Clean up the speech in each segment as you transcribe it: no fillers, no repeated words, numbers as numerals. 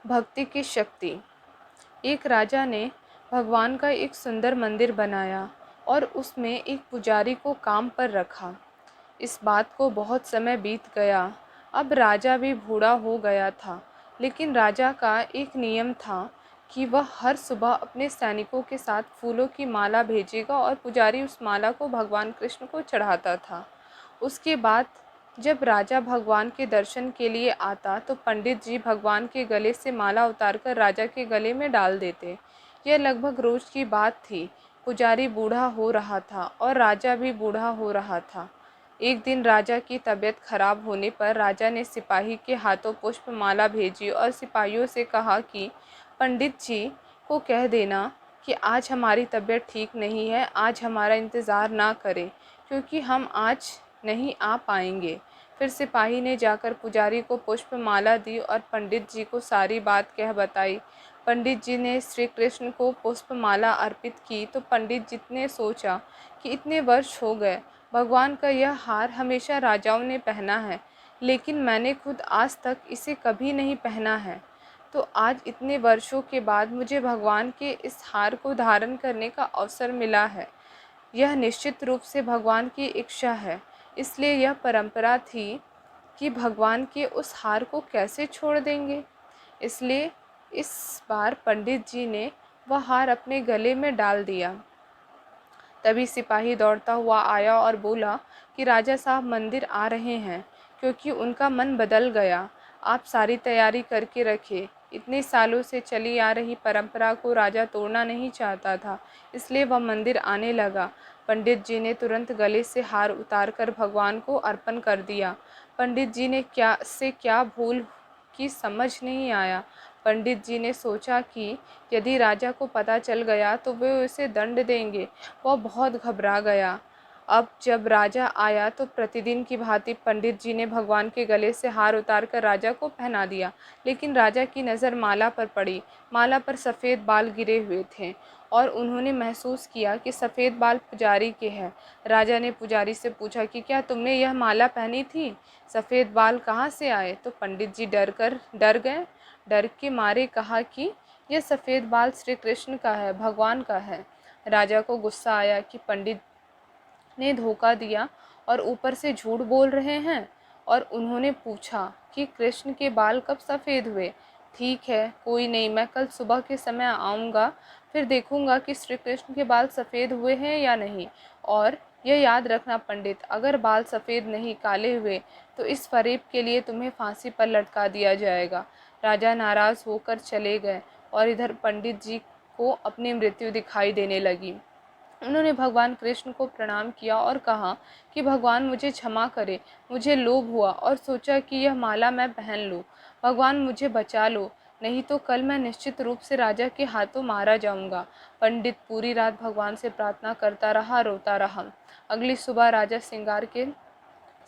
भक्ति की शक्ति। एक राजा ने भगवान का एक सुंदर मंदिर बनाया और उसमें एक पुजारी को काम पर रखा। इस बात को बहुत समय बीत गया। अब राजा भी बूढ़ा हो गया था, लेकिन राजा का एक नियम था कि वह हर सुबह अपने सैनिकों के साथ फूलों की माला भेजेगा और पुजारी उस माला को भगवान कृष्ण को चढ़ाता था। उसके बाद जब राजा भगवान के दर्शन के लिए आता तो पंडित जी भगवान के गले से माला उतारकर राजा के गले में डाल देते। यह लगभग रोज की बात थी। पुजारी बूढ़ा हो रहा था और राजा भी बूढ़ा हो रहा था। एक दिन राजा की तबीयत खराब होने पर राजा ने सिपाही के हाथों पुष्प माला भेजी और सिपाहियों से कहा कि पंडित जी को कह देना कि आज हमारी तबीयत ठीक नहीं है, आज हमारा इंतज़ार ना करें क्योंकि हम आज नहीं आ पाएंगे। फिर सिपाही ने जाकर पुजारी को पुष्प माला दी और पंडित जी को सारी बात कह बताई। पंडित जी ने श्री कृष्ण को पुष्प माला अर्पित की तो पंडित जी ने सोचा कि इतने वर्ष हो गए, भगवान का यह हार हमेशा राजाओं ने पहना है, लेकिन मैंने खुद आज तक इसे कभी नहीं पहना है। तो आज इतने वर्षों के बाद मुझे भगवान के इस हार को धारण करने का अवसर मिला है। यह निश्चित रूप से भगवान की इच्छा है, इसलिए यह परंपरा थी कि भगवान के उस हार को कैसे छोड़ देंगे। इसलिए इस बार पंडित जी ने वह हार अपने गले में डाल दिया। तभी सिपाही दौड़ता हुआ आया और बोला कि राजा साहब मंदिर आ रहे हैं, क्योंकि उनका मन बदल गया। आप सारी तैयारी करके रखें। इतने सालों से चली आ रही परंपरा को राजा तोड़ना नहीं चाहता था, इसलिए वह मंदिर आने लगा। पंडित जी ने तुरंत गले से हार उतारकर भगवान को अर्पण कर दिया। पंडित जी ने क्या भूल की समझ नहीं आया। पंडित जी ने सोचा कि यदि राजा को पता चल गया तो वे उसे दंड देंगे। वह बहुत घबरा गया। अब जब राजा आया तो प्रतिदिन की भांति पंडित जी ने भगवान के गले से हार उतारकर राजा को पहना दिया, लेकिन राजा की नज़र माला पर पड़ी। माला पर सफ़ेद बाल गिरे हुए थे और उन्होंने महसूस किया कि सफ़ेद बाल पुजारी के हैं। राजा ने पुजारी से पूछा कि क्या तुमने यह माला पहनी थी? सफ़ेद बाल कहाँ से आए? तो पंडित जी डर गए। डर के मारे कहा कि यह सफ़ेद बाल श्री कृष्ण का है, भगवान का है। राजा को गुस्सा आया कि पंडित ने धोखा दिया और ऊपर से झूठ बोल रहे हैं, और उन्होंने पूछा कि कृष्ण के बाल कब सफ़ेद हुए? ठीक है, कोई नहीं, मैं कल सुबह के समय आऊँगा, फिर देखूँगा कि श्री कृष्ण के बाल सफ़ेद हुए हैं या नहीं। और यह याद रखना पंडित, अगर बाल सफ़ेद नहीं काले हुए तो इस फरेब के लिए तुम्हें फांसी पर लटका दिया जाएगा। राजा नाराज़ होकर चले गए और इधर पंडित जी को अपनी मृत्यु दिखाई देने लगी। उन्होंने भगवान कृष्ण को प्रणाम किया और कहा कि भगवान मुझे क्षमा करें, मुझे लोभ हुआ और सोचा कि यह माला मैं पहन लूं। भगवान मुझे बचा लो, नहीं तो कल मैं निश्चित रूप से राजा के हाथों मारा जाऊंगा। पंडित पूरी रात भगवान से प्रार्थना करता रहा, रोता रहा। अगली सुबह राजा श्रृंगार के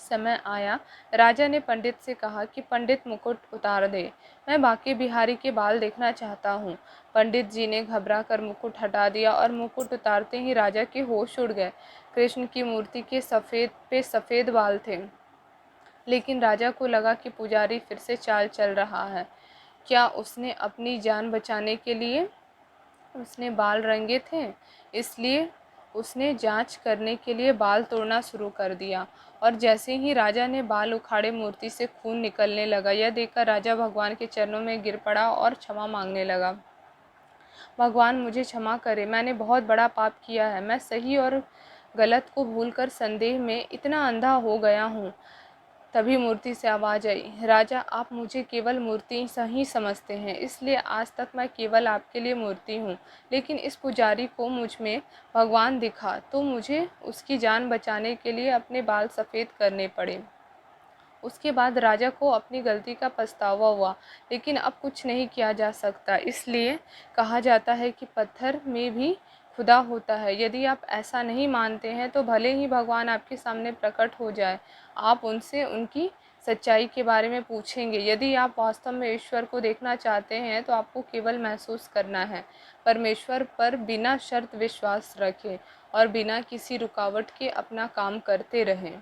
समय आया। राजा ने पंडित से कहा कि पंडित मुकुट उतार दे, मैं बांके बिहारी के बाल देखना चाहता हूँ। पंडित जी ने घबरा कर मुकुट हटा दिया और मुकुट उतारते ही राजा के होश उड़ गए। कृष्ण की मूर्ति के सफ़ेद बाल थे, लेकिन राजा को लगा कि पुजारी फिर से चाल चल रहा है। क्या उसने अपनी जान बचाने के लिए उसने बाल रंगे थे? इसलिए उसने जांच करने के लिए बाल तोड़ना शुरू कर दिया, और जैसे ही राजा ने बाल उखाड़े मूर्ति से खून निकलने लगा। यह देखकर राजा भगवान के चरणों में गिर पड़ा और क्षमा मांगने लगा। भगवान मुझे क्षमा करें, मैंने बहुत बड़ा पाप किया है। मैं सही और गलत को भूलकर संदेह में इतना अंधा हो गया हूँ। तभी मूर्ति से आवाज़ आई, राजा आप मुझे केवल मूर्ति ही समझते हैं, इसलिए आज तक मैं केवल आपके लिए मूर्ति हूँ। लेकिन इस पुजारी को मुझ में भगवान दिखा तो मुझे उसकी जान बचाने के लिए अपने बाल सफ़ेद करने पड़े। उसके बाद राजा को अपनी गलती का पछतावा हुआ, लेकिन अब कुछ नहीं किया जा सकता। इसलिए कहा जाता है कि पत्थर में भी खुदा होता है। यदि आप ऐसा नहीं मानते हैं तो भले ही भगवान आपके सामने प्रकट हो जाए, आप उनसे उनकी सच्चाई के बारे में पूछेंगे। यदि आप वास्तव में ईश्वर को देखना चाहते हैं तो आपको केवल महसूस करना है। परमेश्वर पर बिना शर्त विश्वास रखें और बिना किसी रुकावट के अपना काम करते रहें।